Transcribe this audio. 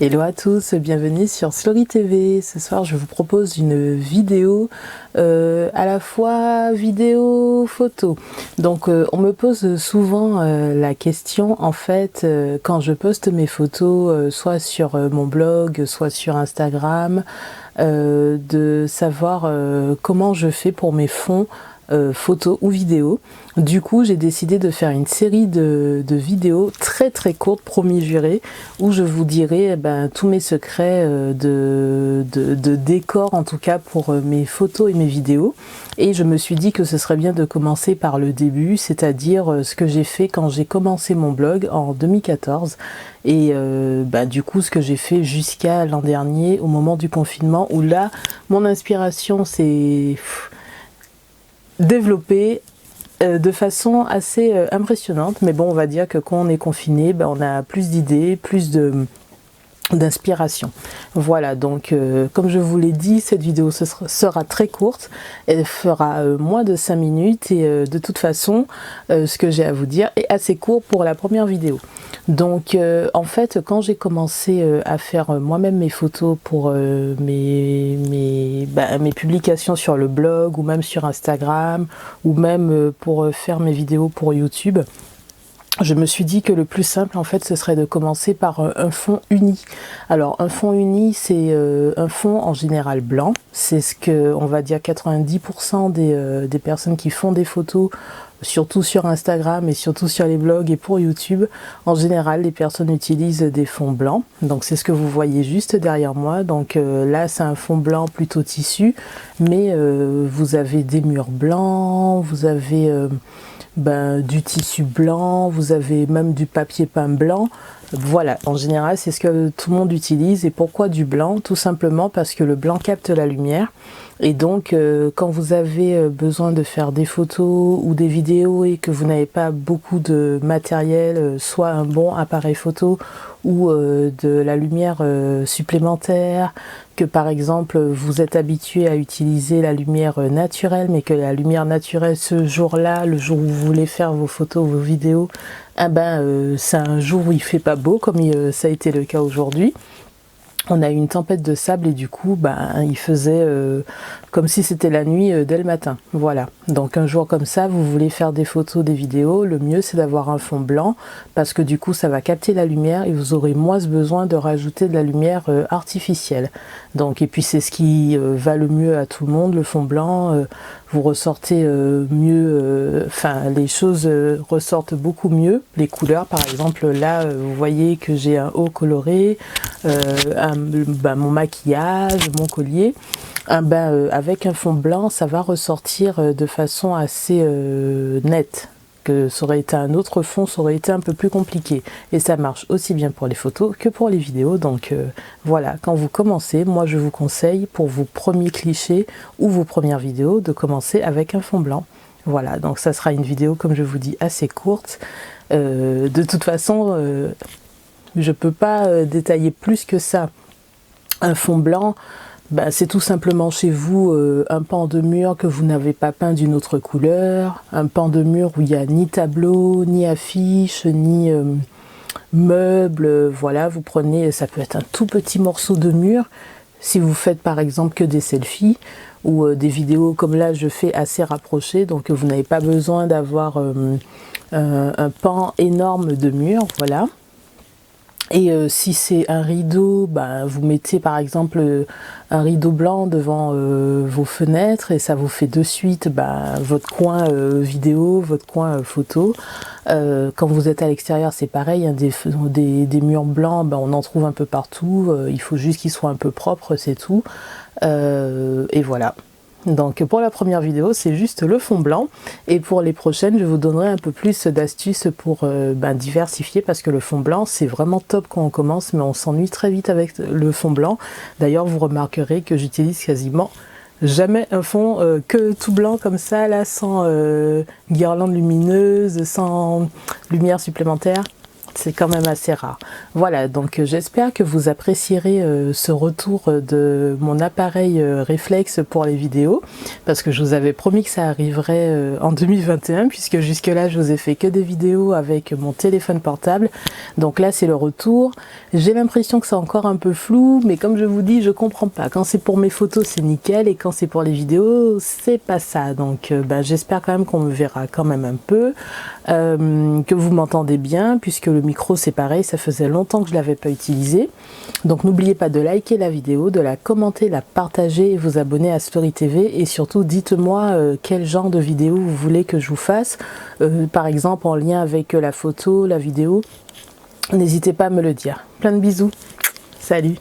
Hello à tous, bienvenue sur Slory TV. Ce soir je vous propose une vidéo à la fois vidéo photo. Donc on me pose souvent la question en fait quand je poste mes photos soit sur mon blog, soit sur Instagram, de savoir comment je fais pour mes fonds photos ou vidéos. Du coup j'ai décidé de faire une série de vidéos très courtes, promis juré, où je vous dirai tous mes secrets de décor, en tout cas pour mes photos et mes vidéos. Et je me suis dit que ce serait bien de commencer par le début, c'est-à-dire ce que j'ai fait quand j'ai commencé mon blog en 2014 et du coup ce que j'ai fait jusqu'à l'an dernier au moment du confinement, où là mon inspiration s'est développée de façon assez impressionnante. Mais bon, on va dire que quand on est confiné, on a plus d'idées, plus d'inspiration. Voilà, donc comme je vous l'ai dit, cette vidéo sera très courte, elle fera moins de 5 minutes et de toute façon ce que j'ai à vous dire est assez court pour la première vidéo. Donc en fait, quand j'ai commencé à faire moi-même mes photos pour mes publications sur le blog ou même sur Instagram, ou même pour faire mes vidéos pour YouTube, je me suis dit que le plus simple en fait ce serait de commencer par un fond uni. Alors un fond uni, c'est un fond en général blanc, c'est ce que on va dire 90% des personnes qui font des photos, surtout sur Instagram et surtout sur les blogs et pour YouTube, en général les personnes utilisent des fonds blancs. Donc c'est ce que vous voyez juste derrière moi. Donc là c'est un fond blanc plutôt tissu, mais vous avez des murs blancs, vous avez du tissu blanc, vous avez même du papier peint blanc. Voilà, en général c'est ce que tout le monde utilise. Et pourquoi du blanc? Tout simplement parce que le blanc capte la lumière, et donc quand vous avez besoin de faire des photos ou des vidéos et que vous n'avez pas beaucoup de matériel, soit un bon appareil photo ou de la lumière supplémentaire, que par exemple vous êtes habitué à utiliser la lumière naturelle, mais que la lumière naturelle ce jour-là, le jour où vous voulez faire vos photos, vos vidéos, c'est un jour où il fait pas beau, comme ça a été le cas aujourd'hui. On a eu une tempête de sable et du coup il faisait comme si c'était la nuit dès le matin. Voilà, donc un jour comme ça, vous voulez faire des photos, des vidéos, le mieux c'est d'avoir un fond blanc, parce que du coup ça va capter la lumière et vous aurez moins besoin de rajouter de la lumière artificielle. Donc, et puis c'est ce qui va le mieux à tout le monde, le fond blanc. Vous ressortez mieux, les choses ressortent beaucoup mieux, les couleurs. Par exemple là vous voyez que j'ai un haut coloré, mon maquillage, mon collier. Avec un fond blanc ça va ressortir de façon assez nette. Que ça aurait été un autre fond, ça aurait été un peu plus compliqué. Et ça marche aussi bien pour les photos que pour les vidéos. Donc voilà, quand vous commencez, moi je vous conseille pour vos premiers clichés ou vos premières vidéos de commencer avec un fond blanc. Voilà, donc ça sera une vidéo, comme je vous dis, assez courte. De toute façon, je peux pas détailler plus que ça. Un fond blanc, c'est tout simplement chez vous un pan de mur que vous n'avez pas peint d'une autre couleur, un pan de mur où il n'y a ni tableau, ni affiche, ni meuble. Voilà, vous prenez, ça peut être un tout petit morceau de mur, si vous faites par exemple que des selfies, ou des vidéos comme là je fais assez rapprochées, donc vous n'avez pas besoin d'avoir un pan énorme de mur, voilà. Et si c'est un rideau, vous mettez par exemple un rideau blanc devant vos fenêtres et ça vous fait de suite votre coin vidéo, votre coin photo. Quand vous êtes à l'extérieur c'est pareil, hein, des murs blancs, on en trouve un peu partout, il faut juste qu'ils soient un peu propres, c'est tout. Et voilà. Donc pour la première vidéo c'est juste le fond blanc, et pour les prochaines je vous donnerai un peu plus d'astuces pour diversifier, parce que le fond blanc c'est vraiment top quand on commence, mais on s'ennuie très vite avec le fond blanc. D'ailleurs vous remarquerez que j'utilise quasiment jamais un fond que tout blanc comme ça là, sans guirlande lumineuse, sans lumière supplémentaire. C'est quand même assez rare. Voilà, donc j'espère que vous apprécierez ce retour de mon appareil réflexe pour les vidéos, parce que je vous avais promis que ça arriverait en 2021, puisque jusque là je vous ai fait que des vidéos avec mon téléphone portable. Donc là c'est le retour. J'ai l'impression que c'est encore un peu flou, mais comme je vous dis, je comprends pas. Quand c'est pour mes photos c'est nickel, et quand c'est pour les vidéos c'est pas ça. Donc j'espère quand même qu'on me verra quand même un peu, que vous m'entendez bien, puisque le micro c'est pareil, ça faisait longtemps que je l'avais pas utilisé. Donc n'oubliez pas de liker la vidéo, de la commenter, la partager et vous abonner à Story TV, et surtout dites-moi quel genre de vidéo vous voulez que je vous fasse, par exemple en lien avec la photo, la vidéo. N'hésitez pas à me le dire. Plein de bisous, salut.